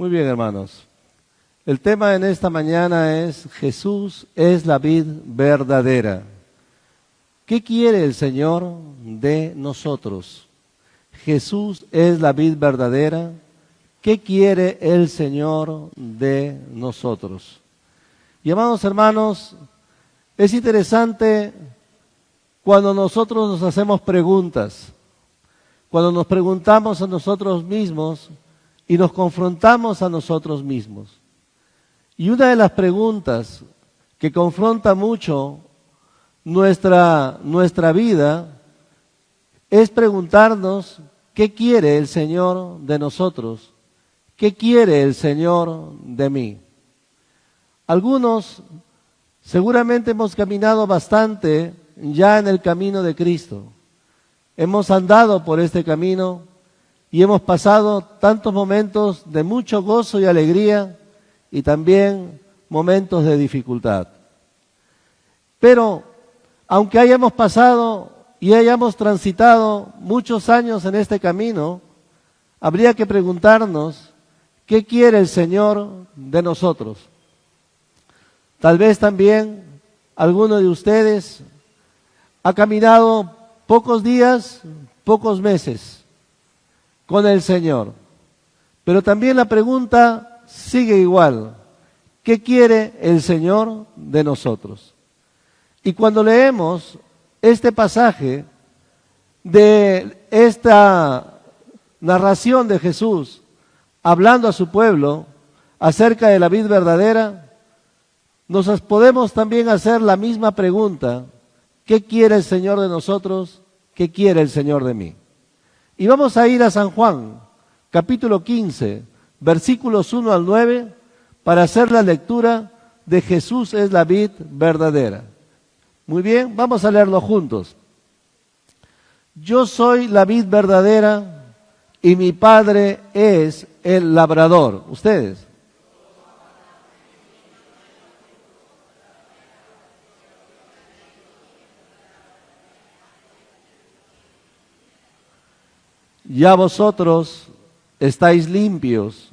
Muy bien, hermanos. El tema en esta mañana es Jesús es la vid verdadera. ¿Qué quiere el Señor de nosotros? Jesús es la vid verdadera. ¿Qué quiere el Señor de nosotros? Y amados hermanos, es interesante cuando nosotros nos hacemos preguntas, cuando nos preguntamos a nosotros mismos y nos confrontamos a nosotros mismos. Y una de las preguntas que confronta mucho nuestra vida es preguntarnos qué quiere el Señor de nosotros, qué quiere el Señor de mí. Algunos seguramente hemos caminado bastante ya en el camino de Cristo. Hemos andado por este camino y hemos pasado tantos momentos de mucho gozo y alegría y también momentos de dificultad. Pero aunque hayamos pasado y hayamos transitado muchos años en este camino, habría que preguntarnos qué quiere el Señor de nosotros. Tal vez también alguno de ustedes ha caminado pocos días, pocos meses con el Señor. Pero también la pregunta sigue igual. ¿Qué quiere el Señor de nosotros? Y cuando leemos este pasaje de esta narración de Jesús hablando a su pueblo acerca de la vid verdadera, nos podemos también hacer la misma pregunta. ¿Qué quiere el Señor de nosotros? ¿Qué quiere el Señor de mí? Y vamos a ir a San Juan, capítulo 15, versículos 1 al 9, para hacer la lectura de Jesús es la vid verdadera. Muy bien, vamos a leerlo juntos. Yo soy la vid verdadera y mi Padre es el labrador. ¿Ustedes? Ya vosotros estáis limpios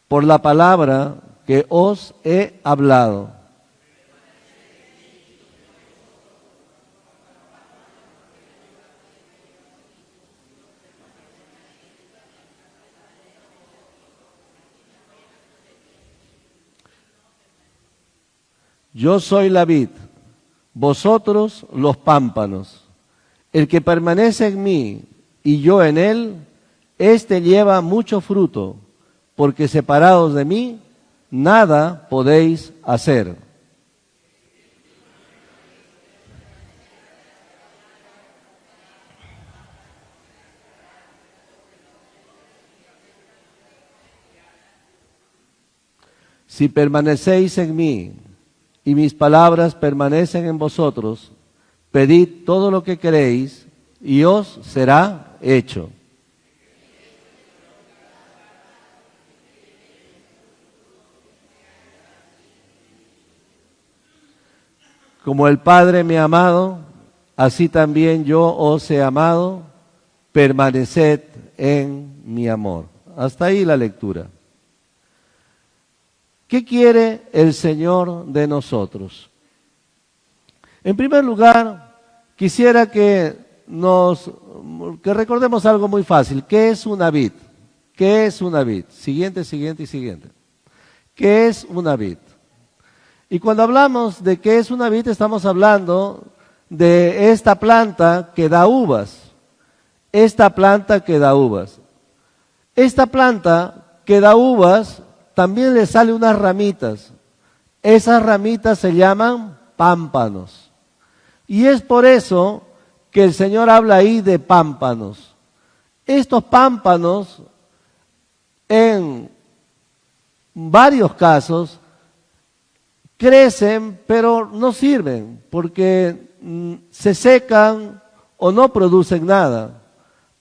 por la palabra que os he hablado. Yo soy la vid, vosotros los pámpanos. El que permanece en mí y yo en él, éste lleva mucho fruto, porque separados de mí, nada podéis hacer. Si permanecéis en mí y mis palabras permanecen en vosotros, pedid todo lo que queréis y os será hecho. Como el Padre me ha amado, así también yo os he amado, permaneced en mi amor. Hasta ahí la lectura. ¿Qué quiere el Señor de nosotros? En primer lugar, quisiera que recordemos algo muy fácil. ¿Qué es una vid? ¿Qué es una vid? Siguiente. ¿Qué es una vid? Y cuando hablamos de qué es una vid, estamos hablando de esta planta que da uvas. Esta planta que da uvas. Esta planta que da uvas también le salen unas ramitas. Esas ramitas se llaman pámpanos. Y es por eso que el Señor habla ahí de pámpanos. Estos pámpanos, en varios casos, crecen, pero no sirven, porque se secan o no producen nada.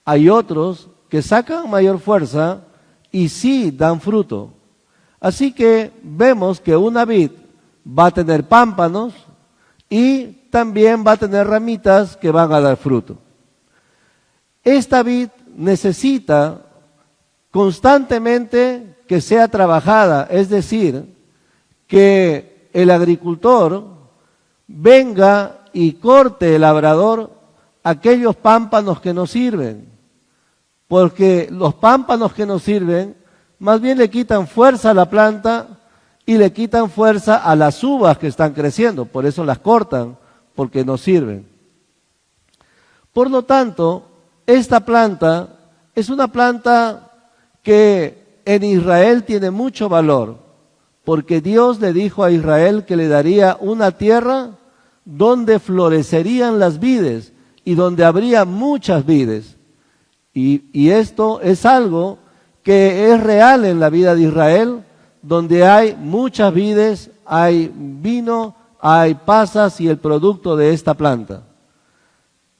Hay otros que sacan mayor fuerza y sí dan fruto. Así que vemos que una vid va a tener pámpanos y también va a tener ramitas que van a dar fruto. Esta vid necesita constantemente que sea trabajada, es decir, que el agricultor venga y corte el labrador aquellos pámpanos que no sirven, porque los pámpanos que no sirven más bien le quitan fuerza a la planta y le quitan fuerza a las uvas que están creciendo, por eso las cortan, porque no sirven. Por lo tanto, esta planta es una planta que en Israel tiene mucho valor, porque Dios le dijo a Israel que le daría una tierra donde florecerían las vides y donde habría muchas vides. Y esto es algo que es real en la vida de Israel, donde hay muchas vides, hay vino, hay pasas y el producto de esta planta.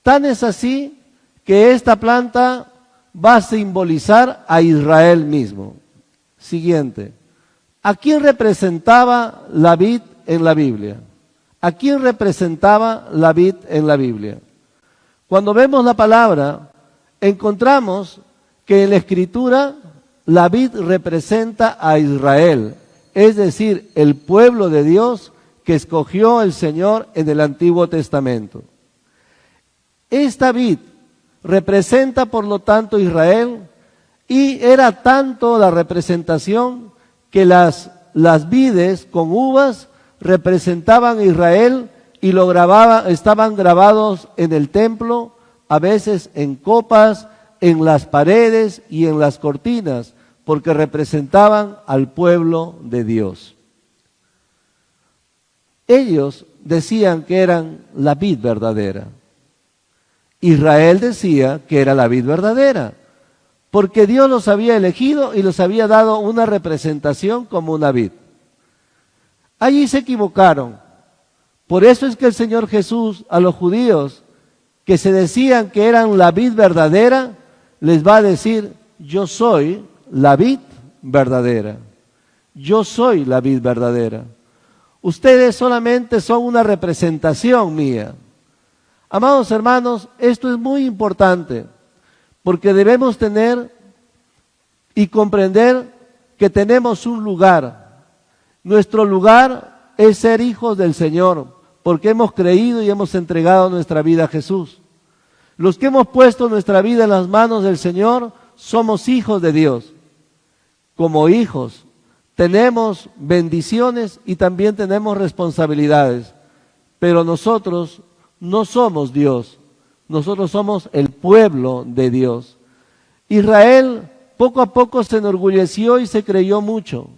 Tan es así que esta planta va a simbolizar a Israel mismo. Siguiente. ¿A quién representaba la vid en la Biblia? ¿A quién representaba la vid en la Biblia? Cuando vemos la palabra, encontramos que en la Escritura la vid representa a Israel, es decir, el pueblo de Dios que escogió el Señor en el Antiguo Testamento. Esta vid representa, por lo tanto, Israel, y era tanto la representación que las vides con uvas representaban a Israel y estaban grabados en el templo, a veces en copas, en las paredes y en las cortinas, porque representaban al pueblo de Dios. Ellos decían que eran la vid verdadera. Israel decía que era la vid verdadera, porque Dios los había elegido y los había dado una representación como una vid. Allí se equivocaron. Por eso es que el Señor Jesús a los judíos que se decían que eran la vid verdadera, les va a decir: yo soy la vid verdadera. Yo soy la vid verdadera. Ustedes solamente son una representación mía. Amados hermanos, esto es muy importante, porque debemos tener y comprender que tenemos un lugar. Nuestro lugar es ser hijos del Señor, porque hemos creído y hemos entregado nuestra vida a Jesús. Los que hemos puesto nuestra vida en las manos del Señor, somos hijos de Dios. Como hijos, tenemos bendiciones y también tenemos responsabilidades, pero nosotros no somos Dios, nosotros somos el pueblo de Dios. Israel poco a poco se enorgulleció y se creyó mucho,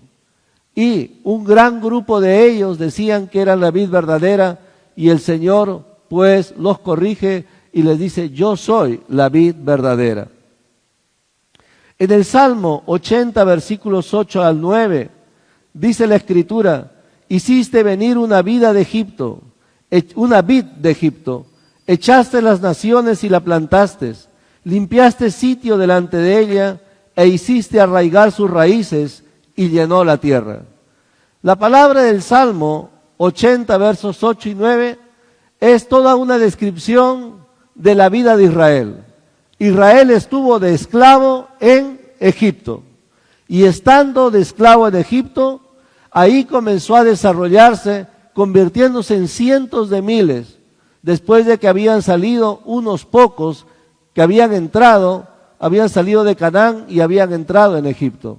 y un gran grupo de ellos decían que eran la vid verdadera, y el Señor pues los corrige y les dice: yo soy la vid verdadera. En el Salmo 80, versículos 8 al 9, dice la Escritura: hiciste venir una vid de Egipto, echaste las naciones y la plantaste, limpiaste sitio delante de ella, e hiciste arraigar sus raíces, y llenó la tierra. La palabra del Salmo 80, versos 8 y 9, es toda una descripción de la vida de Israel. Israel estuvo de esclavo en Egipto, y estando de esclavo en Egipto, ahí comenzó a desarrollarse, convirtiéndose en cientos de miles, después de que habían salido unos pocos que habían salido de Canaán y habían entrado en Egipto.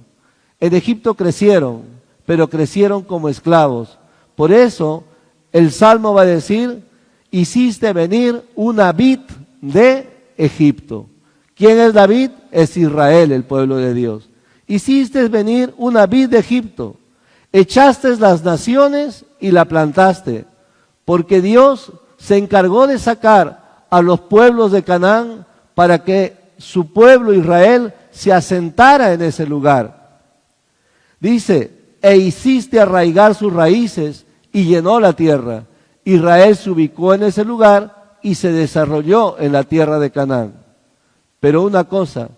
En Egipto crecieron, pero crecieron como esclavos. Por eso el Salmo va a decir: hiciste venir una vid de Egipto. ¿Quién es la vid? Es Israel, el pueblo de Dios. Hiciste venir una vid de Egipto, echaste las naciones y la plantaste, porque Dios se encargó de sacar a los pueblos de Canaán para que su pueblo Israel se asentara en ese lugar. Dice: e hiciste arraigar sus raíces y llenó la tierra. Israel se ubicó en ese lugar y se desarrolló en la tierra de Canaán. Pero una cosa,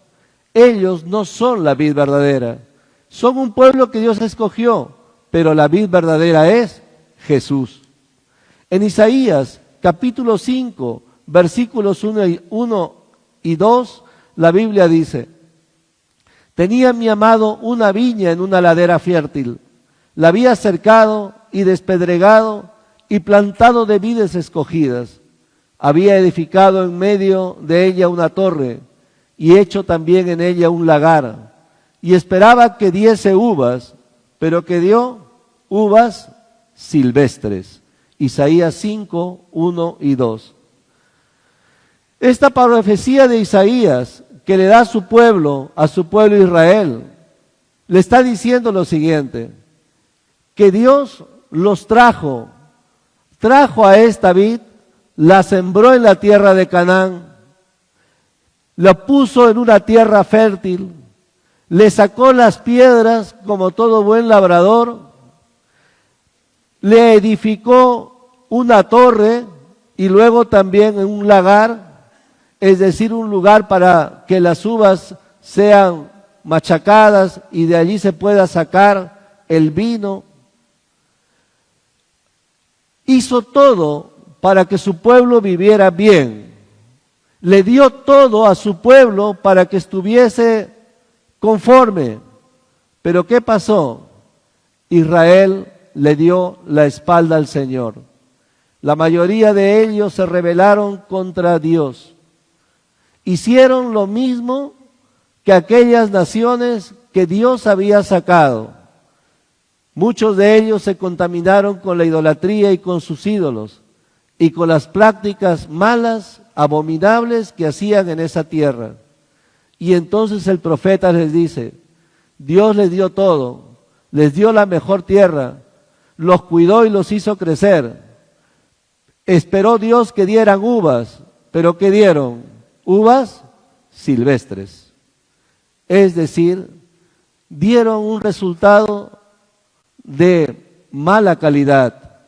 ellos no son la vid verdadera. Son un pueblo que Dios escogió, pero la vid verdadera es Jesús. En Isaías capítulo 5, versículos 1 y 2, la Biblia dice: Tenía mi amado una viña en una ladera fértil. La había cercado y despedregado y plantado de vides escogidas. Había edificado en medio de ella una torre y hecho también en ella un lagar. Y esperaba que diese uvas, pero que dio uvas silvestres. Isaías 5, 1 y 2. Esta profecía de Isaías que le da a su pueblo Israel, le está diciendo lo siguiente, que Dios los trajo a esta vid, la sembró en la tierra de Canaán, la puso en una tierra fértil, le sacó las piedras como todo buen labrador, le edificó una torre y luego también un lagar, es decir, un lugar para que las uvas sean machacadas y de allí se pueda sacar el vino. Hizo todo para que su pueblo viviera bien. Le dio todo a su pueblo para que estuviese conforme. Pero ¿qué pasó? Israel le dio la espalda al Señor. La mayoría de ellos se rebelaron contra Dios. Hicieron lo mismo que aquellas naciones que Dios había sacado. Muchos de ellos se contaminaron con la idolatría y con sus ídolos y con las prácticas malas, abominables que hacían en esa tierra. Y entonces el profeta les dice, Dios les dio todo, les dio la mejor tierra, los cuidó y los hizo crecer. Esperó Dios que dieran uvas, pero ¿qué dieron? Uvas silvestres. Es decir, dieron un resultado de mala calidad,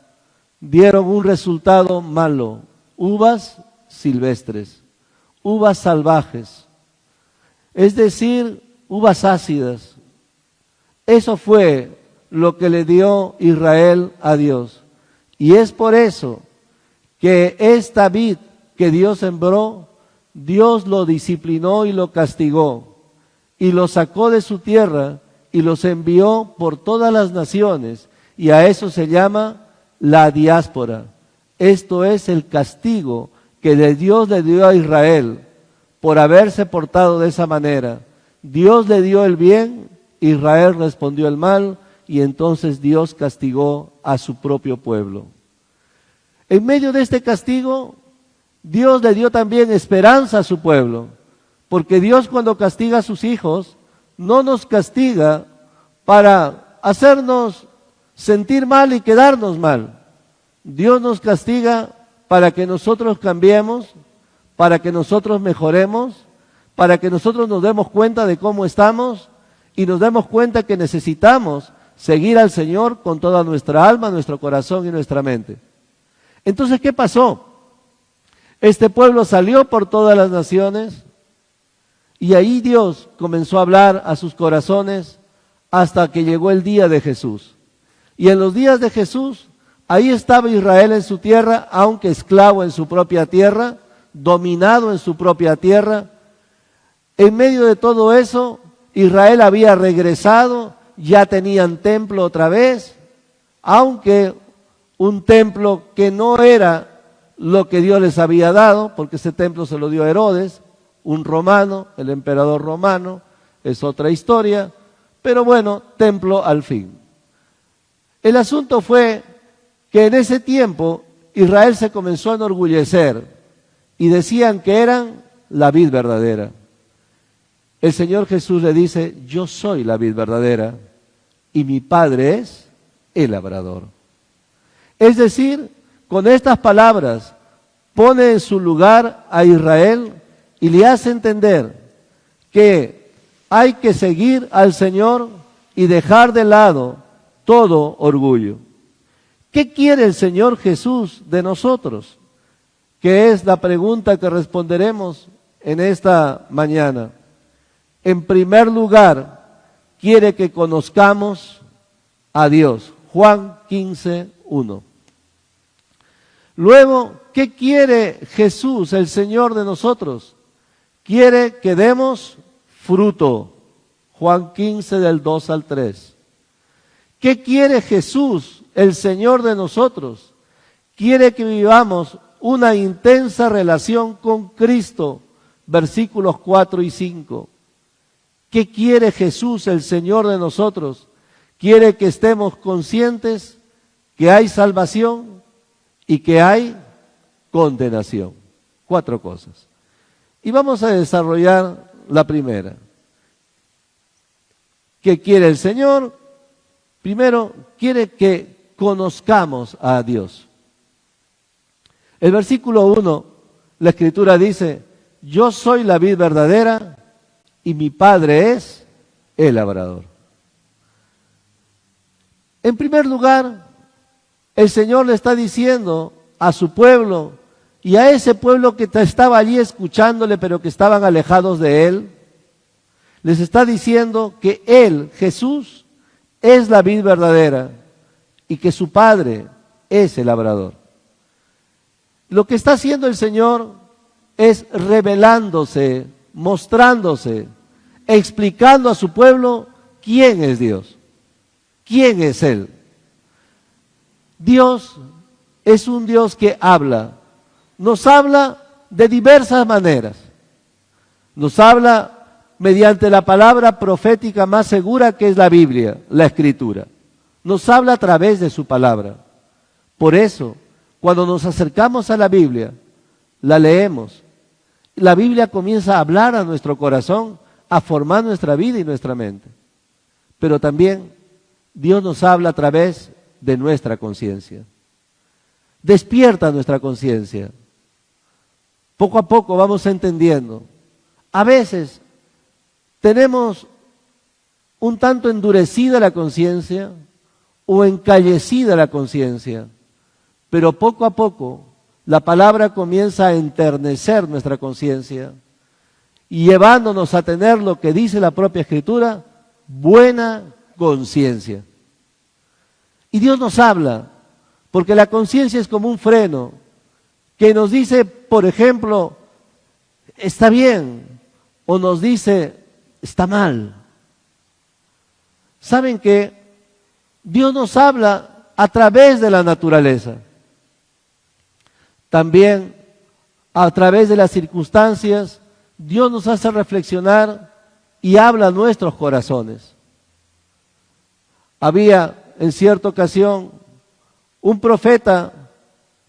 dieron un resultado malo, uvas silvestres, uvas salvajes, es decir, uvas ácidas. Eso fue lo que le dio Israel a Dios. Y es por eso que esta vid que Dios sembró, Dios lo disciplinó y lo castigó, y lo sacó de su tierra y los envió por todas las naciones, y a eso se llama la diáspora. Esto es el castigo que Dios le dio a Israel por haberse portado de esa manera. Dios le dio el bien, Israel respondió el mal, y entonces Dios castigó a su propio pueblo. En medio de este castigo, Dios le dio también esperanza a su pueblo, porque Dios cuando castiga a sus hijos, no nos castiga para hacernos sentir mal y quedarnos mal. Dios nos castiga para que nosotros cambiemos, para que nosotros mejoremos, para que nosotros nos demos cuenta de cómo estamos y nos demos cuenta que necesitamos seguir al Señor con toda nuestra alma, nuestro corazón y nuestra mente. Entonces, ¿qué pasó? Este pueblo salió por todas las naciones y ahí Dios comenzó a hablar a sus corazones hasta que llegó el día de Jesús. Y en los días de Jesús, ahí estaba Israel en su tierra, aunque esclavo en su propia tierra, dominado en su propia tierra. En medio de todo eso, Israel había regresado, ya tenían templo otra vez, aunque un templo que no era lo que Dios les había dado, porque ese templo se lo dio a Herodes, un romano, el emperador romano, es otra historia, pero bueno, templo al fin. El asunto fue que en ese tiempo Israel se comenzó a enorgullecer y decían que eran la vid verdadera. El Señor Jesús le dice, yo soy la vid verdadera y mi Padre es el labrador. Es decir, con estas palabras pone en su lugar a Israel y le hace entender que hay que seguir al Señor y dejar de lado todo orgullo. ¿Qué quiere el Señor Jesús de nosotros? Que es la pregunta que responderemos en esta mañana. En primer lugar, quiere que conozcamos a Dios. Juan 15:1. Luego, ¿qué quiere Jesús, el Señor de nosotros? Quiere que demos fruto. Juan 15 del 2 al 3. ¿Qué quiere Jesús, el Señor de nosotros? Quiere que vivamos una intensa relación con Cristo, versículos 4 y 5. ¿Qué quiere Jesús, el Señor de nosotros? Quiere que estemos conscientes que hay salvación y que hay condenación. 4 cosas. Y vamos a desarrollar la primera. ¿Qué quiere el Señor? Primero, quiere que conozcamos a Dios. El versículo 1, la Escritura dice, yo soy la vid verdadera y mi Padre es el labrador. En primer lugar, el Señor le está diciendo a su pueblo y a ese pueblo que estaba allí escuchándole, pero que estaban alejados de Él, les está diciendo que Él, Jesús, es la vid verdadera y que su Padre es el labrador. Lo que está haciendo el Señor es revelándose, mostrándose, explicando a su pueblo quién es Dios, quién es Él. Dios es un Dios que habla, nos habla de diversas maneras, nos habla mediante la palabra profética más segura que es la Biblia, la Escritura. Nos habla a través de su palabra. Por eso, cuando nos acercamos a la Biblia, la leemos, la Biblia comienza a hablar a nuestro corazón, a formar nuestra vida y nuestra mente. Pero también Dios nos habla a través de nuestra conciencia. Despierta nuestra conciencia. Poco a poco vamos entendiendo. A veces tenemos un tanto endurecida la conciencia o encallecida la conciencia, pero poco a poco la palabra comienza a enternecer nuestra conciencia y llevándonos a tener lo que dice la propia Escritura, buena conciencia. Y Dios nos habla, porque la conciencia es como un freno que nos dice, por ejemplo, está bien, o nos dice, está mal. ¿Saben que Dios nos habla a través de la naturaleza? También a través de las circunstancias, Dios nos hace reflexionar y habla a nuestros corazones. Había en cierta ocasión un profeta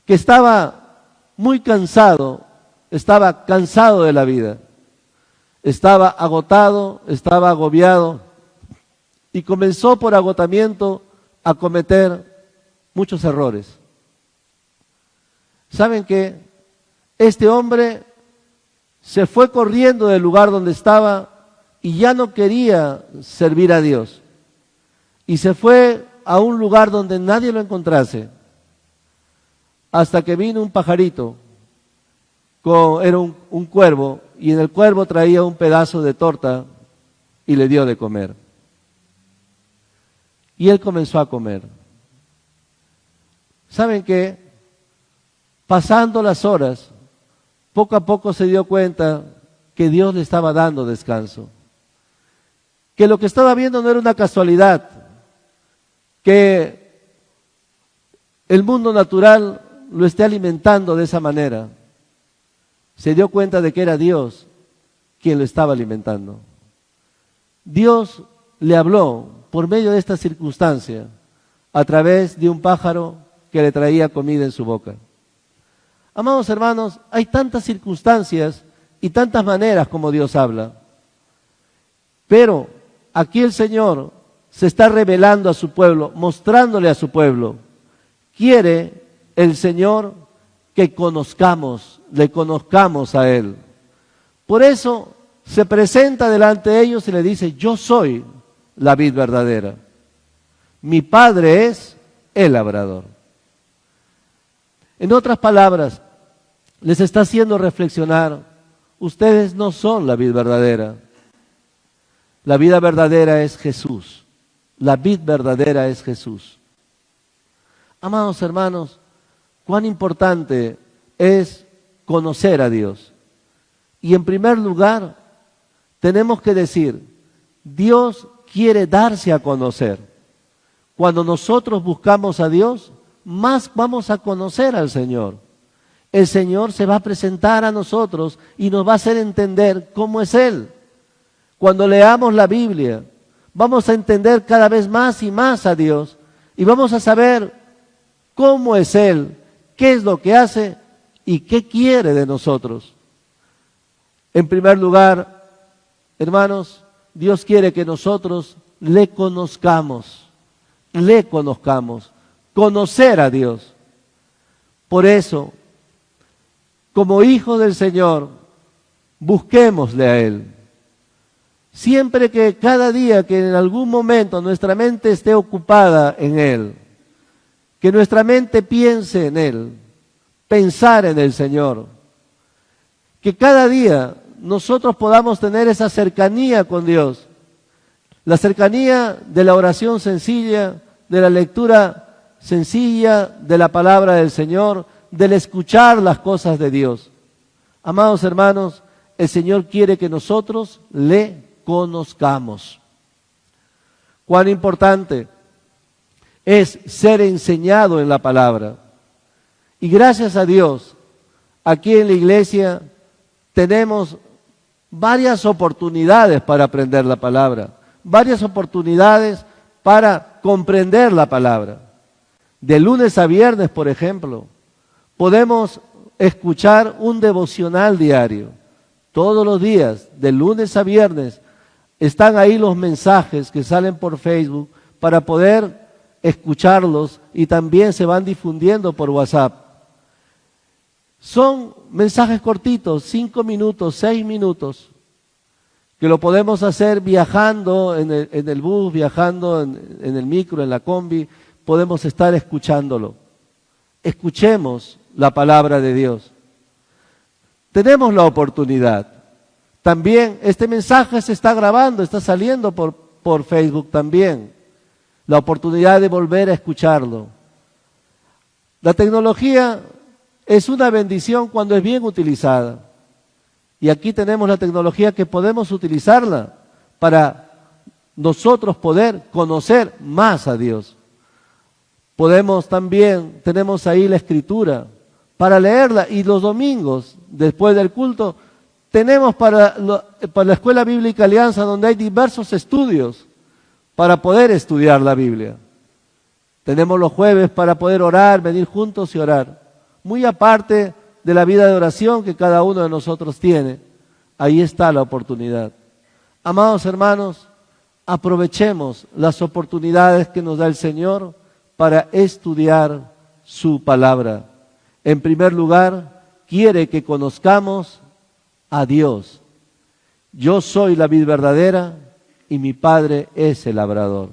que estaba muy cansado, estaba cansado de la vida, estaba agotado, estaba agobiado y comenzó por agotamiento a cometer muchos errores. ¿Saben qué? Este hombre se fue corriendo del lugar donde estaba y ya no quería servir a Dios. Y se fue a un lugar donde nadie lo encontrase. Hasta que vino un pajarito, era un cuervo, y en el cuervo traía un pedazo de torta y le dio de comer. Y él comenzó a comer. ¿Saben qué? Pasando las horas, poco a poco se dio cuenta que Dios le estaba dando descanso. Que lo que estaba viendo no era una casualidad, que el mundo natural lo esté alimentando de esa manera. Se dio cuenta de que era Dios quien lo estaba alimentando. Dios le habló por medio de esta circunstancia a través de un pájaro que le traía comida en su boca. Amados hermanos, hay tantas circunstancias y tantas maneras como Dios habla. Pero aquí el Señor se está revelando a su pueblo, mostrándole a su pueblo. Quiere el Señor que le conozcamos a Él. Por eso se presenta delante de ellos y le dice, yo soy la vid verdadera. Mi Padre es el labrador. En otras palabras, les está haciendo reflexionar, ustedes no son la vid verdadera. La vida verdadera es Jesús. La vid verdadera es Jesús. Amados hermanos, cuán importante es conocer a Dios. Y en primer lugar, tenemos que decir, Dios quiere darse a conocer. Cuando nosotros buscamos a Dios, más vamos a conocer al Señor. El Señor se va a presentar a nosotros y nos va a hacer entender cómo es Él. Cuando leamos la Biblia, vamos a entender cada vez más y más a Dios y vamos a saber cómo es Él, qué es lo que hace y qué quiere de nosotros. En primer lugar, hermanos, Dios quiere que nosotros le conozcamos, conocer a Dios. Por eso, como hijos del Señor, busquémosle a Él. Siempre que cada día que en algún momento nuestra mente esté ocupada en Él, que nuestra mente piense en Él, pensar en el Señor, que cada día nosotros podamos tener esa cercanía con Dios, la cercanía de la oración sencilla, de la lectura sencilla de la palabra del Señor, del escuchar las cosas de Dios. Amados hermanos, el Señor quiere que nosotros le conozcamos. Cuán importante es ser enseñado en la palabra. Y gracias a Dios, aquí en la iglesia tenemos varias oportunidades para aprender la palabra, varias oportunidades para comprender la palabra. De lunes a viernes, por ejemplo, podemos escuchar un devocional diario. Todos los días, de lunes a viernes, están ahí los mensajes que salen por Facebook para poder escucharlos y también se van difundiendo por WhatsApp. Son mensajes cortitos, 5 minutos, 6 minutos, que lo podemos hacer viajando en el bus, viajando en el micro, en la combi, podemos estar escuchándolo. Escuchemos la palabra de Dios. Tenemos la oportunidad. También este mensaje se está grabando, está saliendo por Facebook también. La oportunidad de volver a escucharlo. La tecnología es una bendición cuando es bien utilizada. Y aquí tenemos la tecnología que podemos utilizarla para nosotros poder conocer más a Dios. Tenemos ahí la escritura para leerla y los domingos, después del culto, tenemos para la Escuela Bíblica Alianza donde hay diversos estudios para poder estudiar la Biblia. Tenemos los jueves para poder orar, venir juntos y orar. Muy aparte de la vida de oración que cada uno de nosotros tiene, ahí está la oportunidad. Amados hermanos, aprovechemos las oportunidades que nos da el Señor para estudiar su palabra. En primer lugar, quiere que conozcamos a Dios. Yo soy la vid verdadera y mi Padre es el labrador.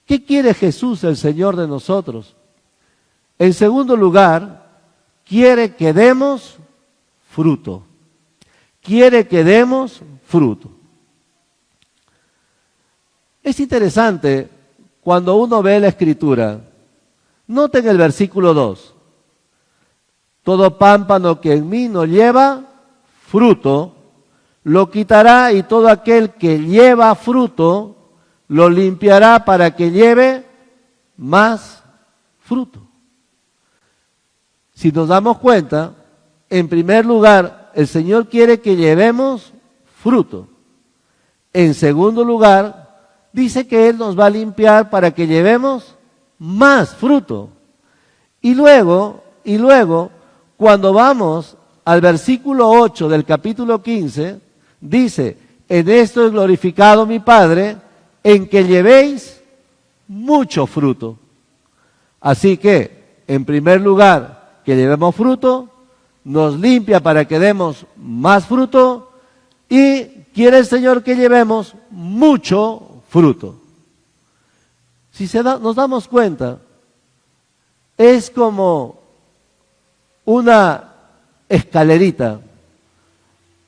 ¿Qué quiere Jesús, el Señor de nosotros? En segundo lugar, quiere que demos fruto. Quiere que demos fruto. Es interesante cuando uno ve la Escritura. Noten el versículo 2. Todo pámpano que en mí no lleva fruto, lo quitará, y todo aquel que lleva fruto, lo limpiará para que lleve más fruto. Si nos damos cuenta, en primer lugar, el Señor quiere que llevemos fruto. En segundo lugar, dice que Él nos va a limpiar para que llevemos más fruto. Y luego, cuando vamos al versículo 8 del capítulo 15, dice, en esto es glorificado mi Padre, en que llevéis mucho fruto. Así que, en primer lugar, que llevemos fruto, nos limpia para que demos más fruto y quiere el Señor que llevemos mucho fruto. Si nos damos cuenta, es como una escalerita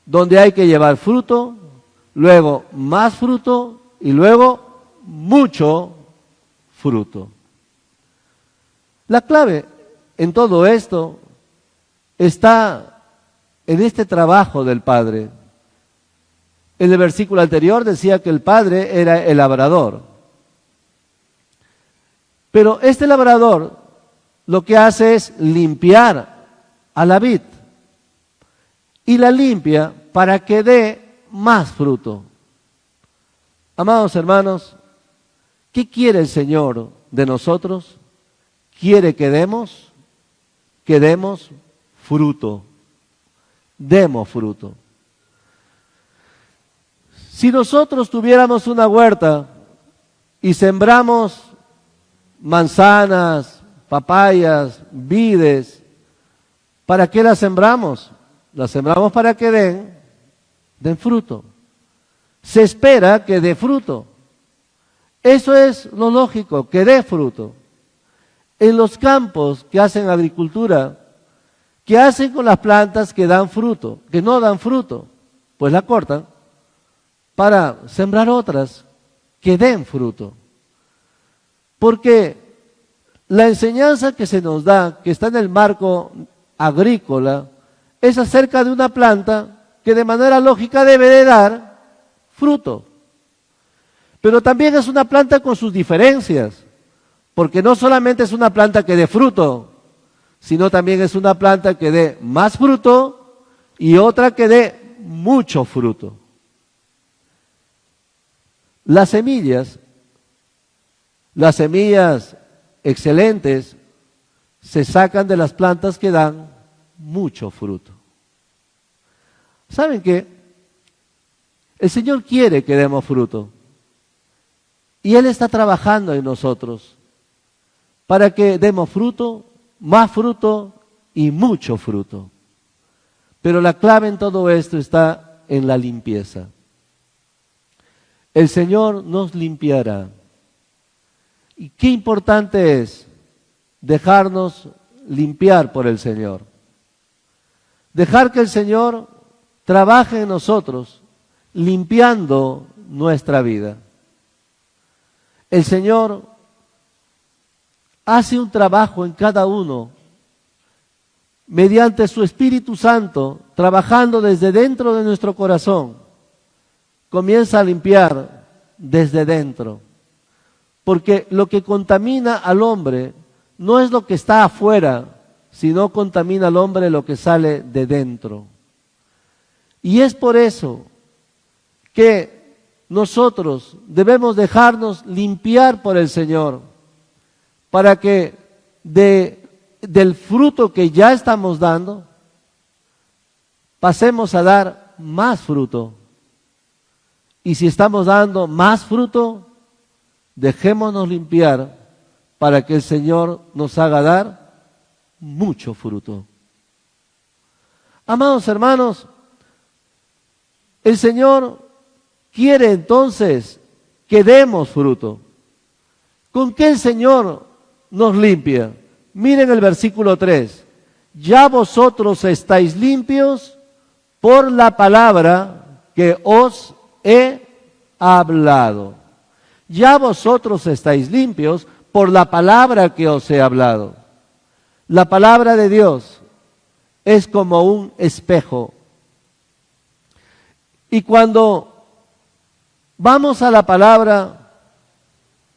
donde hay que llevar fruto, luego más fruto y luego mucho fruto. La clave en todo esto está en este trabajo del Padre. En el versículo anterior decía que el padre era el labrador. Pero este labrador lo que hace es limpiar a la vid. Y la limpia para que dé más fruto. Amados hermanos, ¿qué quiere el Señor de nosotros? Quiere que demos fruto. Demos fruto. Si nosotros tuviéramos una huerta y sembramos manzanas, papayas, vides, ¿para qué las sembramos? Las sembramos para que den fruto. Se espera que dé fruto. Eso es lo lógico, que dé fruto. En los campos que hacen agricultura, ¿qué hacen con las plantas que dan fruto, que no dan fruto? Pues la cortan para sembrar otras que den fruto. Porque la enseñanza que se nos da, que está en el marco agrícola, es acerca de una planta que de manera lógica debe de dar fruto. Pero también es una planta con sus diferencias, porque no solamente es una planta que dé fruto, sino también es una planta que dé más fruto y otra que dé mucho fruto. Las semillas excelentes se sacan de las plantas que dan mucho fruto. ¿Saben qué? El Señor quiere que demos fruto. Y Él está trabajando en nosotros para que demos fruto, más fruto y mucho fruto. Pero la clave en todo esto está en la limpieza. El Señor nos limpiará. Y qué importante es dejarnos limpiar por el Señor. Dejar que el Señor trabaje en nosotros, limpiando nuestra vida. El Señor hace un trabajo en cada uno, mediante su Espíritu Santo, trabajando desde dentro de nuestro corazón. Comienza a limpiar desde dentro. Porque lo que contamina al hombre no es lo que está afuera, sino contamina al hombre lo que sale de dentro. Y es por eso que nosotros debemos dejarnos limpiar por el Señor, para que del fruto que ya estamos dando, pasemos a dar más fruto. Y si estamos dando más fruto, dejémonos limpiar para que el Señor nos haga dar mucho fruto. Amados hermanos, el Señor quiere entonces que demos fruto. ¿Con qué el Señor nos limpia? Miren el versículo 3. Ya vosotros estáis limpios por la palabra que os he hablado. Ya vosotros estáis limpios por la palabra que os he hablado. La palabra de Dios es como un espejo. Y cuando vamos a la palabra,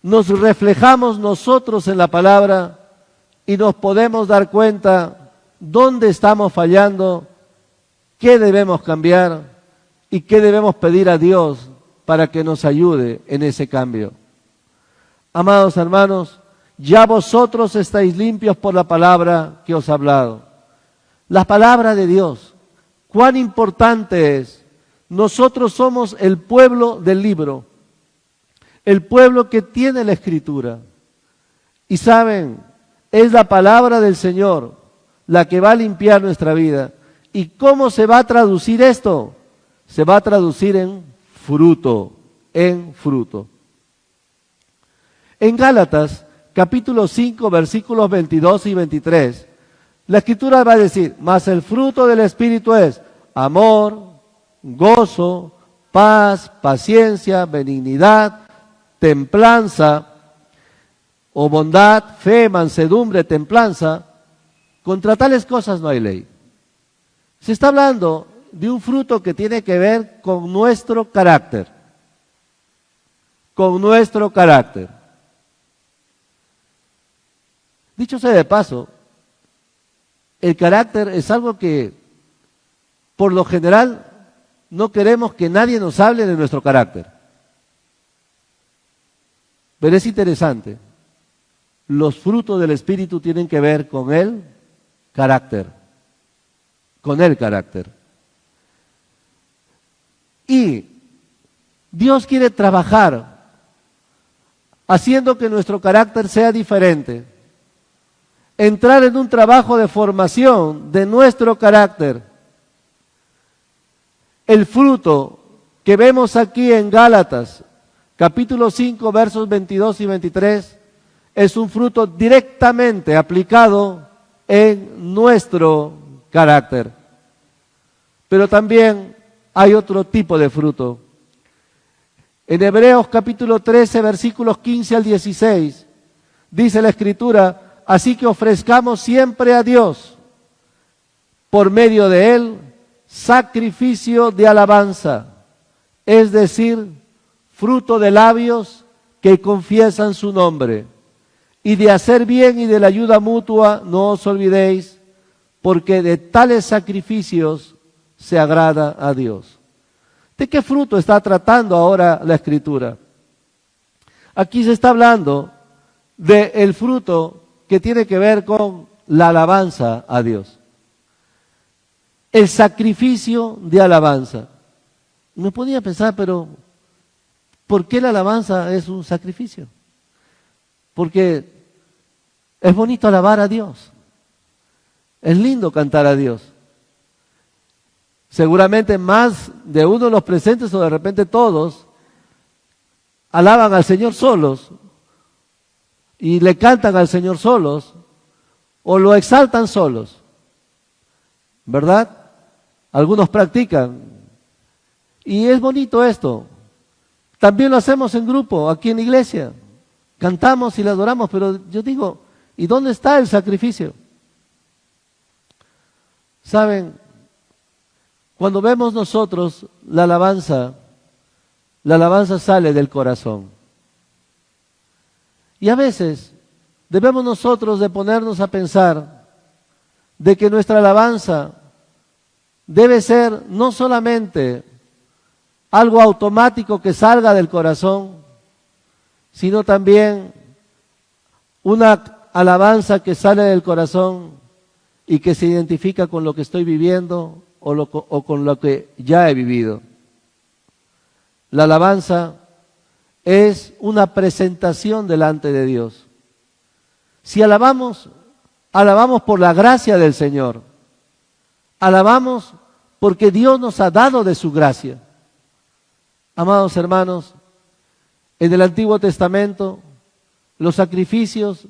nos reflejamos nosotros en la palabra y nos podemos dar cuenta dónde estamos fallando, qué debemos cambiar y qué debemos pedir a Dios para que nos ayude en ese cambio. Amados hermanos, ya vosotros estáis limpios por la palabra que os he hablado. La palabra de Dios, cuán importante es. Nosotros somos el pueblo del libro, el pueblo que tiene la Escritura. Y saben, es la palabra del Señor la que va a limpiar nuestra vida. ¿Y cómo se va a traducir esto? Se va a traducir en fruto, en fruto. En Gálatas, capítulo 5, versículos 22 y 23, la Escritura va a decir, mas el fruto del Espíritu es amor, gozo, paz, paciencia, benignidad, templanza o bondad, fe, mansedumbre, templanza. Contra tales cosas no hay ley. Se está hablando de un fruto que tiene que ver con nuestro carácter. Con nuestro carácter. Dicho sea de paso, el carácter es algo que, por lo general, no queremos que nadie nos hable de nuestro carácter. Pero es interesante. Los frutos del Espíritu tienen que ver con el carácter. Con el carácter. Y Dios quiere trabajar haciendo que nuestro carácter sea diferente. Entrar en un trabajo de formación de nuestro carácter. El fruto que vemos aquí en Gálatas, capítulo 5, versos 22 y 23, es un fruto directamente aplicado en nuestro carácter. Pero también hay otro tipo de fruto. En Hebreos capítulo 13, versículos 15 al 16, dice la Escritura: así que ofrezcamos siempre a Dios, por medio de Él, sacrificio de alabanza, es decir, fruto de labios que confiesan su nombre. Y de hacer bien y de la ayuda mutua no os olvidéis, porque de tales sacrificios se agrada a Dios. ¿De qué fruto está tratando ahora la Escritura? Aquí se está hablando del fruto que tiene que ver con la alabanza a Dios. El sacrificio de alabanza. Me podía pensar, pero ¿por qué la alabanza es un sacrificio? Porque es bonito alabar a Dios. Es lindo cantar a Dios. Seguramente más de uno de los presentes o de repente todos alaban al Señor solos y le cantan al Señor solos o lo exaltan solos. ¿Verdad? Algunos practican. Y es bonito esto. También lo hacemos en grupo, aquí en la iglesia. Cantamos y le adoramos, pero yo digo, ¿y dónde está el sacrificio? ¿Saben? Cuando vemos nosotros la alabanza sale del corazón. Y a veces debemos nosotros de ponernos a pensar de que nuestra alabanza debe ser no solamente algo automático que salga del corazón, sino también una alabanza que sale del corazón y que se identifica con lo que estoy viviendo o con lo que ya he vivido. La alabanza es una presentación delante de Dios. Si alabamos, alabamos por la gracia del Señor. Alabamos porque Dios nos ha dado de su gracia. Amados hermanos, en el Antiguo Testamento los sacrificios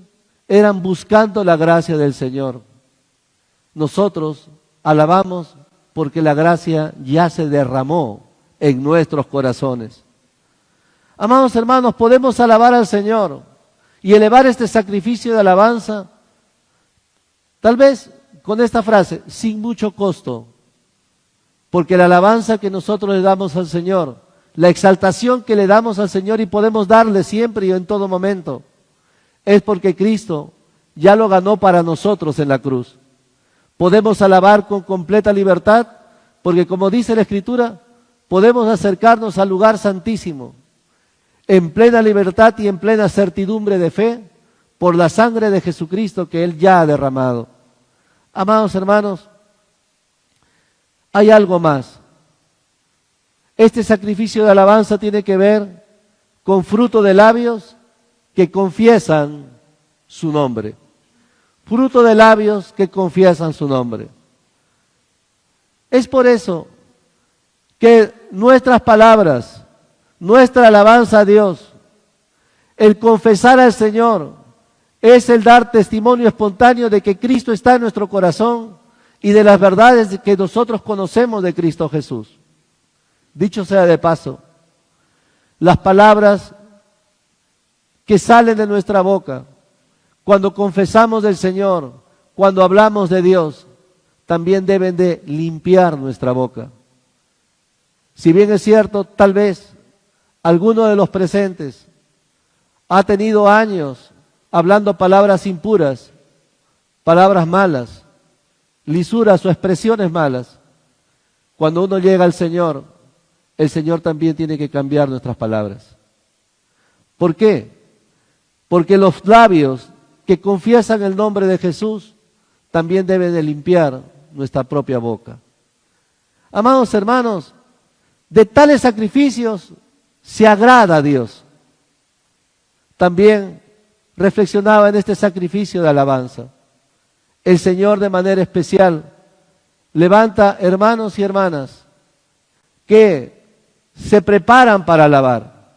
eran buscando la gracia del Señor. Nosotros alabamos porque la gracia ya se derramó en nuestros corazones. Amados hermanos, podemos alabar al Señor y elevar este sacrificio de alabanza, tal vez con esta frase, sin mucho costo, porque la alabanza que nosotros le damos al Señor, la exaltación que le damos al Señor y podemos darle siempre y en todo momento, es porque Cristo ya lo ganó para nosotros en la cruz. Podemos alabar con completa libertad, porque como dice la Escritura, podemos acercarnos al lugar santísimo, en plena libertad y en plena certidumbre de fe, por la sangre de Jesucristo que Él ya ha derramado. Amados hermanos, hay algo más. Este sacrificio de alabanza tiene que ver con fruto de labios que confiesan su nombre. Fruto de labios que confiesan su nombre. Es por eso que nuestras palabras, nuestra alabanza a Dios, el confesar al Señor, es el dar testimonio espontáneo de que Cristo está en nuestro corazón y de las verdades que nosotros conocemos de Cristo Jesús. Dicho sea de paso, las palabras que salen de nuestra boca, cuando confesamos del Señor, cuando hablamos de Dios, también deben de limpiar nuestra boca. Si bien es cierto, tal vez alguno de los presentes ha tenido años hablando palabras impuras, palabras malas, lisuras o expresiones malas. Cuando uno llega al Señor, el Señor también tiene que cambiar nuestras palabras. ¿Por qué? Porque los labios que confiesan el nombre de Jesús también deben de limpiar nuestra propia boca. Amados hermanos, de tales sacrificios se agrada a Dios. También reflexionaba en este sacrificio de alabanza. El Señor de manera especial levanta hermanos y hermanas que se preparan para alabar.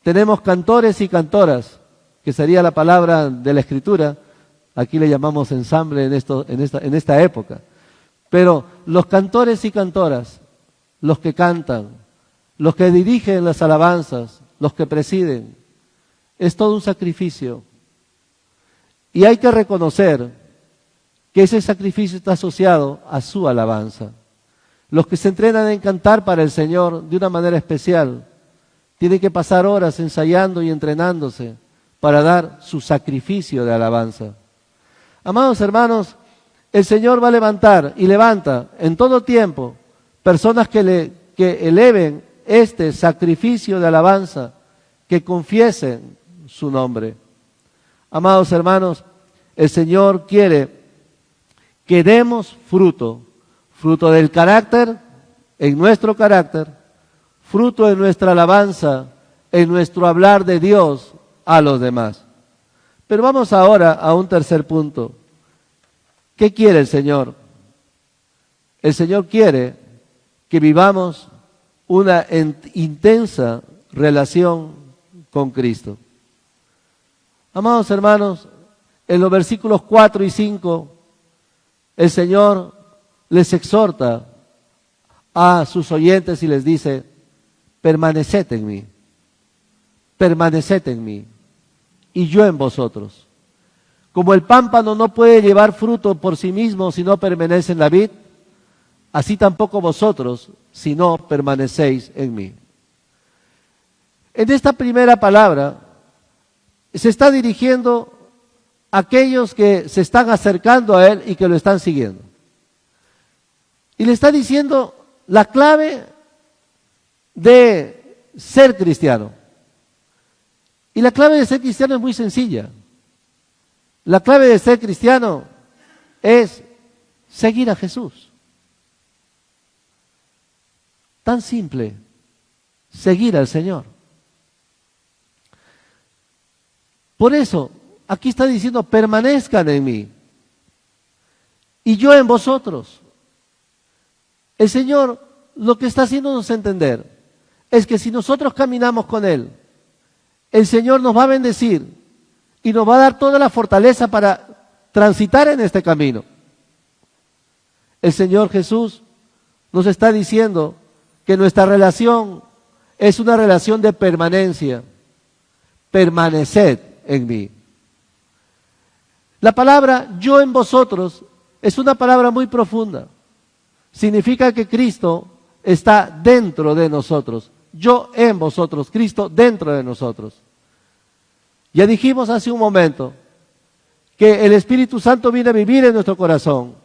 Tenemos cantores y cantoras, que sería la palabra de la Escritura. Aquí le llamamos ensamble en esta época. Pero los cantores y cantoras, los que cantan, los que dirigen las alabanzas, los que presiden, es todo un sacrificio. Y hay que reconocer que ese sacrificio está asociado a su alabanza. Los que se entrenan en cantar para el Señor de una manera especial, tienen que pasar horas ensayando y entrenándose para dar su sacrificio de alabanza. Amados hermanos, el Señor va a levantar y levanta en todo tiempo personas que eleven este sacrificio de alabanza, que confiesen su nombre. Amados hermanos, el Señor quiere que demos fruto del carácter, en nuestro carácter, fruto de nuestra alabanza, en nuestro hablar de Dios a los demás. Pero vamos ahora a un tercer punto. ¿Qué quiere el Señor? El Señor quiere que vivamos una intensa relación con Cristo. Amados hermanos, en los versículos 4 y 5, el Señor les exhorta a sus oyentes y les dice: permaneced en mí, y yo en vosotros. Como el pámpano no puede llevar fruto por sí mismo si no permanece en la vid, así tampoco vosotros si no permanecéis en mí. En esta primera palabra se está dirigiendo a aquellos que se están acercando a Él y que lo están siguiendo. Y le está diciendo la clave de ser cristiano. Y la clave de ser cristiano es muy sencilla. La clave de ser cristiano es seguir a Jesús. Tan simple, seguir al Señor. Por eso, aquí está diciendo: permanezcan en mí y yo en vosotros. El Señor lo que está haciéndonos entender es que si nosotros caminamos con Él, el Señor nos va a bendecir y nos va a dar toda la fortaleza para transitar en este camino. El Señor Jesús nos está diciendo que nuestra relación es una relación de permanencia. Permaneced en mí. La palabra yo en vosotros es una palabra muy profunda. Significa que Cristo está dentro de nosotros. Yo en vosotros, Cristo dentro de nosotros. Ya dijimos hace un momento que el Espíritu Santo viene a vivir en nuestro corazón.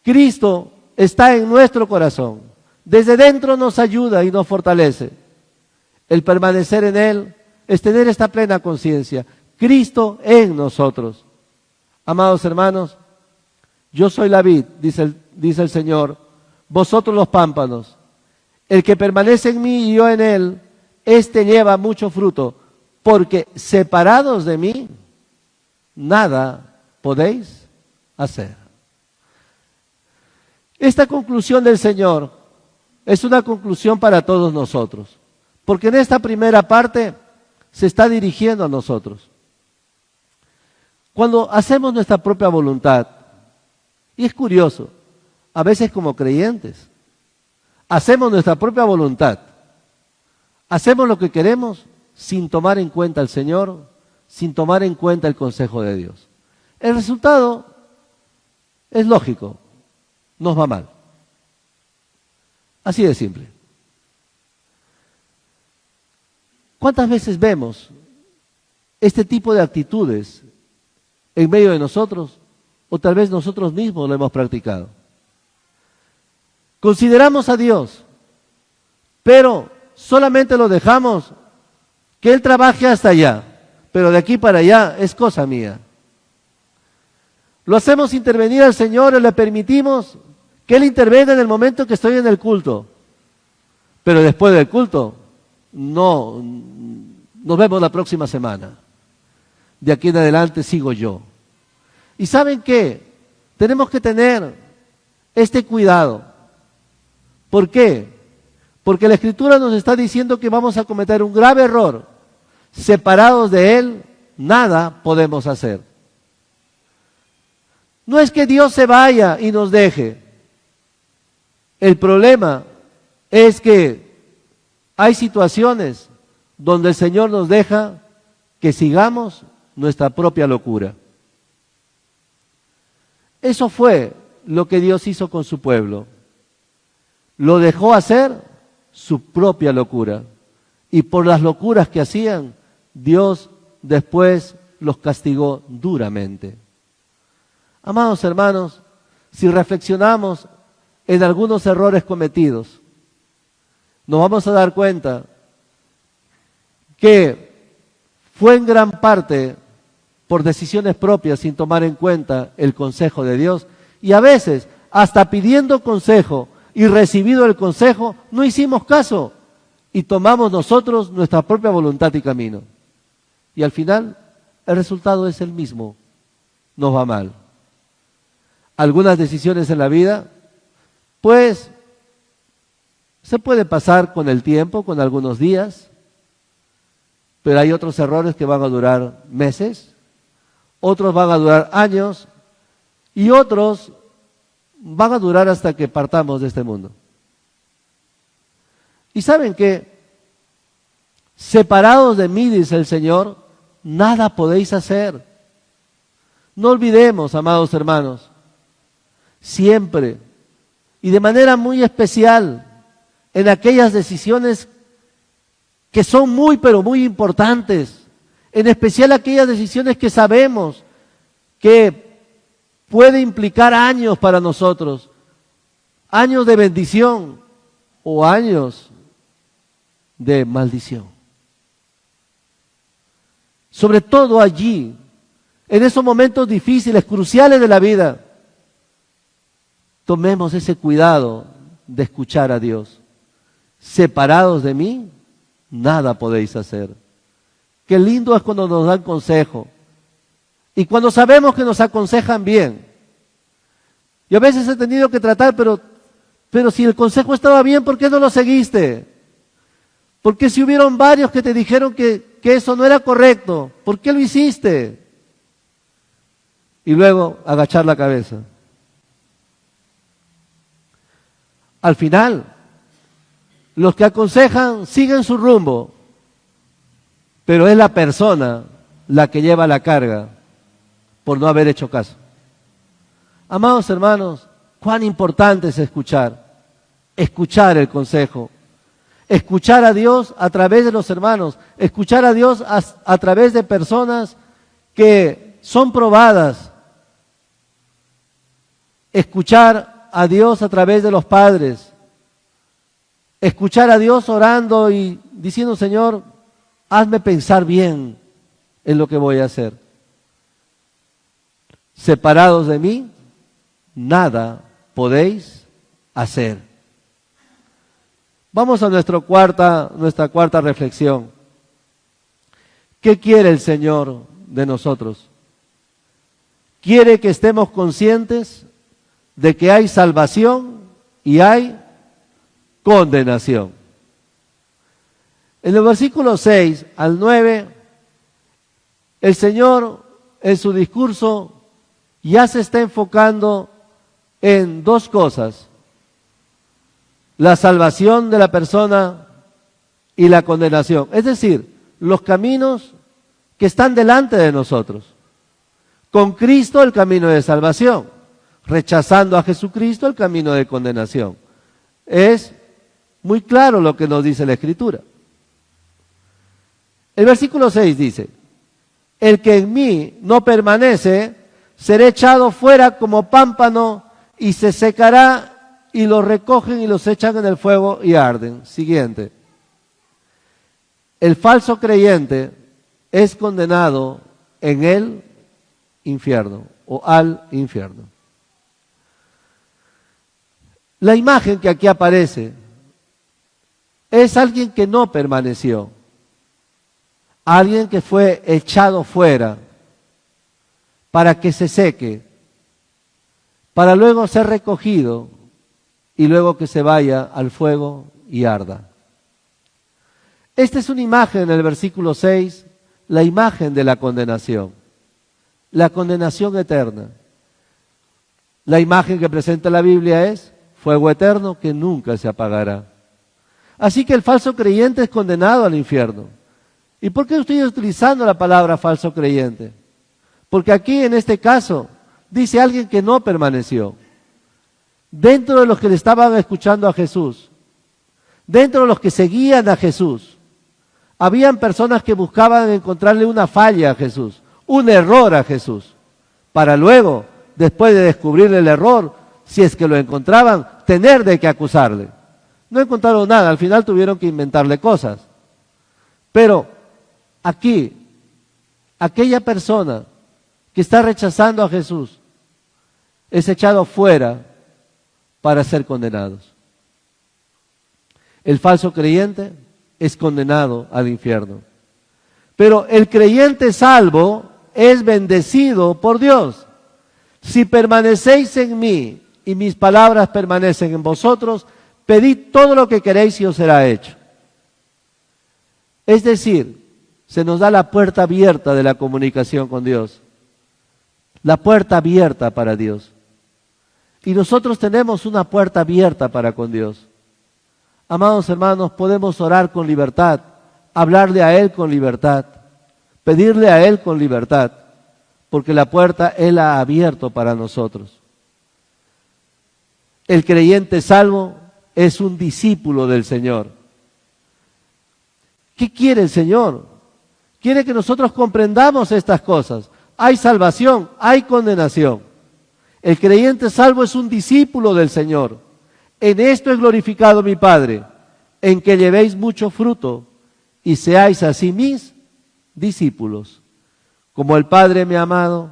Cristo está en nuestro corazón. Desde dentro nos ayuda y nos fortalece. El permanecer en Él es tener esta plena conciencia. Cristo en nosotros. Amados hermanos, yo soy la vid, dice el Señor, vosotros los pámpanos. El que permanece en mí y yo en Él, éste lleva mucho fruto, porque separados de mí, nada podéis hacer. Esta conclusión del Señor es una conclusión para todos nosotros, porque en esta primera parte se está dirigiendo a nosotros. Cuando hacemos nuestra propia voluntad, y es curioso, a veces como creyentes, hacemos nuestra propia voluntad, hacemos lo que queremos sin tomar en cuenta al Señor, sin tomar en cuenta el consejo de Dios. El resultado es lógico, nos va mal. Así de simple. ¿Cuántas veces vemos este tipo de actitudes en medio de nosotros? O tal vez nosotros mismos lo hemos practicado. Consideramos a Dios, pero solamente lo dejamos que Él trabaje hasta allá, pero de aquí para allá es cosa mía. Lo hacemos intervenir al Señor y le permitimos que Él intervenga en el momento que estoy en el culto, pero después del culto no, nos vemos la próxima semana. De aquí en adelante sigo yo. ¿Y saben qué? Tenemos que tener este cuidado. ¿Por qué? Porque la Escritura nos está diciendo que vamos a cometer un grave error. Separados de Él, nada podemos hacer. No es que Dios se vaya y nos deje. El problema es que hay situaciones donde el Señor nos deja que sigamos nuestra propia locura. Eso fue lo que Dios hizo con su pueblo. Lo dejó hacer su propia locura. Y por las locuras que hacían, Dios después los castigó duramente. Amados hermanos, si reflexionamos en algunos errores cometidos, nos vamos a dar cuenta que fue en gran parte por decisiones propias sin tomar en cuenta el consejo de Dios, y a veces hasta pidiendo consejo y recibido el consejo no hicimos caso y tomamos nosotros nuestra propia voluntad y camino, y al final el resultado es el mismo, nos va mal. Algunas decisiones en la vida pues se puede pasar con el tiempo, con algunos días, pero hay otros errores que van a durar meses, otros van a durar años y otros van a durar hasta que partamos de este mundo. ¿Y saben qué? Separados de mí, dice el Señor, nada podéis hacer. No olvidemos, amados hermanos, siempre y de manera muy especial en aquellas decisiones que son muy, pero muy importantes, en especial aquellas decisiones que sabemos que puede implicar años para nosotros, años de bendición o años de maldición. Sobre todo allí, en esos momentos difíciles, cruciales de la vida, tomemos ese cuidado de escuchar a Dios. Separados de mí, nada podéis hacer. Qué lindo es cuando nos dan consejo. Y cuando sabemos que nos aconsejan bien. Yo a veces he tenido que tratar, pero si el consejo estaba bien, ¿por qué no lo seguiste? Porque si hubieron varios que te dijeron que eso no era correcto, ¿por qué lo hiciste? Y luego agachar la cabeza. Al final, los que aconsejan siguen su rumbo, pero es la persona la que lleva la carga por no haber hecho caso. Amados hermanos, cuán importante es escuchar el consejo, escuchar a Dios a través de los hermanos, escuchar a Dios a través de personas que son probadas, escuchar a Dios a través de los padres, escuchar a Dios orando y diciendo, Señor, hazme pensar bien en lo que voy a hacer. Separados de mí, nada podéis hacer. Vamos a nuestra cuarta reflexión. ¿Qué quiere el Señor de nosotros? Quiere que estemos conscientes de que hay salvación y hay condenación. En el versículo 6 al 9, el Señor en su discurso ya se está enfocando en dos cosas: la salvación de la persona y la condenación, es decir, los caminos que están delante de nosotros. Con Cristo el camino de salvación. rechazando a Jesucristo, el camino de condenación. Es muy claro lo que nos dice la Escritura. El versículo 6 dice: el que en mí no permanece, será echado fuera como pámpano y se secará, y los recogen y los echan en el fuego y arden. Siguiente. El falso creyente es condenado en el infierno o al infierno. La imagen que aquí aparece es alguien que no permaneció, alguien que fue echado fuera para que se seque, para luego ser recogido y luego que se vaya al fuego y arda. Esta es una imagen en el versículo 6, la imagen de la condenación eterna. La imagen que presenta la Biblia es fuego eterno que nunca se apagará. Así que el falso creyente es condenado al infierno. ¿Y por qué estoy utilizando la palabra falso creyente? Porque aquí en este caso dice alguien que no permaneció. Dentro de los que le estaban escuchando a Jesús, dentro de los que seguían a Jesús, habían personas que buscaban encontrarle una falla a Jesús, un error a Jesús, para luego, después de descubrir el error, si es que lo encontraban, tener de qué acusarle. No encontraron nada, al final tuvieron que inventarle cosas. Pero aquí, aquella persona que está rechazando a Jesús es echado fuera para ser condenados. El falso creyente es condenado al infierno. Pero el creyente salvo es bendecido por Dios. Si permanecéis en mí y mis palabras permanecen en vosotros, pedid todo lo que queréis y os será hecho. Es decir, se nos da la puerta abierta de la comunicación con Dios. La puerta abierta para Dios. Y nosotros tenemos una puerta abierta para con Dios. Amados hermanos, podemos orar con libertad, hablarle a Él con libertad, pedirle a Él con libertad, porque la puerta Él la ha abierto para nosotros. El creyente salvo es un discípulo del Señor. ¿Qué quiere el Señor? Quiere que nosotros comprendamos estas cosas. Hay salvación, hay condenación. El creyente salvo es un discípulo del Señor. En esto es glorificado mi Padre, en que llevéis mucho fruto y seáis así mis discípulos. Como el Padre me ha amado,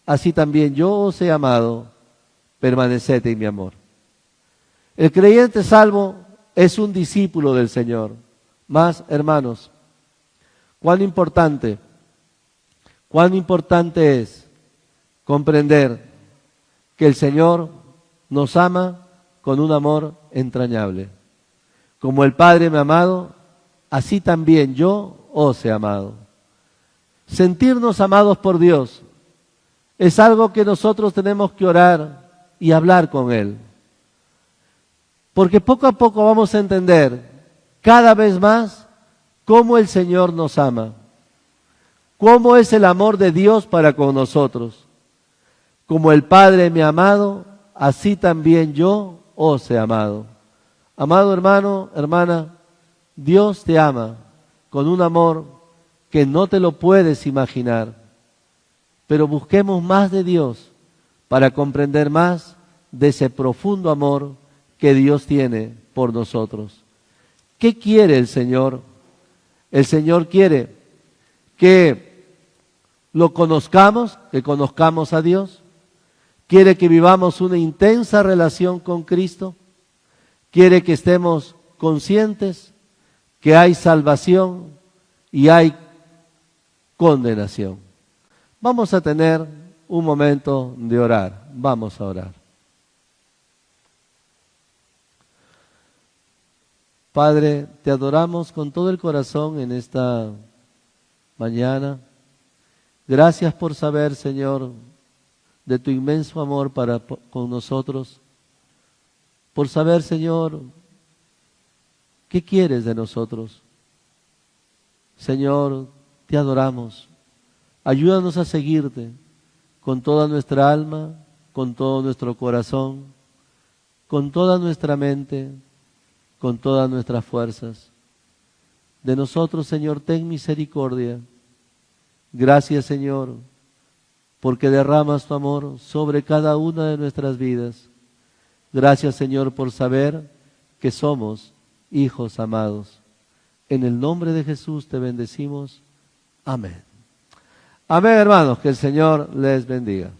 así también yo os he amado, permaneced en mi amor. El creyente salvo es un discípulo del Señor. Más, hermanos, cuán importante es comprender que el Señor nos ama con un amor entrañable. Como el Padre me ha amado, así también yo os he amado. Sentirnos amados por Dios es algo que nosotros tenemos que orar y hablar con Él. Porque poco a poco vamos a entender cada vez más cómo el Señor nos ama, cómo es el amor de Dios para con nosotros. Como el Padre me ha amado, así también yo os he amado. Amado hermano, hermana, Dios te ama con un amor que no te lo puedes imaginar. Pero busquemos más de Dios para comprender más de ese profundo amor que Dios tiene por nosotros. ¿Qué quiere el Señor? El Señor quiere que lo conozcamos, que conozcamos a Dios. Quiere que vivamos una intensa relación con Cristo. Quiere que estemos conscientes que hay salvación y hay condenación. Vamos a tener un momento de orar. Vamos a orar. Padre, te adoramos con todo el corazón en esta mañana. Gracias por saber, Señor, de tu inmenso amor con nosotros. Por saber, Señor, qué quieres de nosotros. Señor, te adoramos. Ayúdanos a seguirte con toda nuestra alma, con todo nuestro corazón, con toda nuestra mente, con todas nuestras fuerzas. De nosotros, Señor, ten misericordia. Gracias, Señor, porque derramas tu amor sobre cada una de nuestras vidas. Gracias, Señor, por saber que somos hijos amados. En el nombre de Jesús te bendecimos. Amén. Amén, hermanos, que el Señor les bendiga.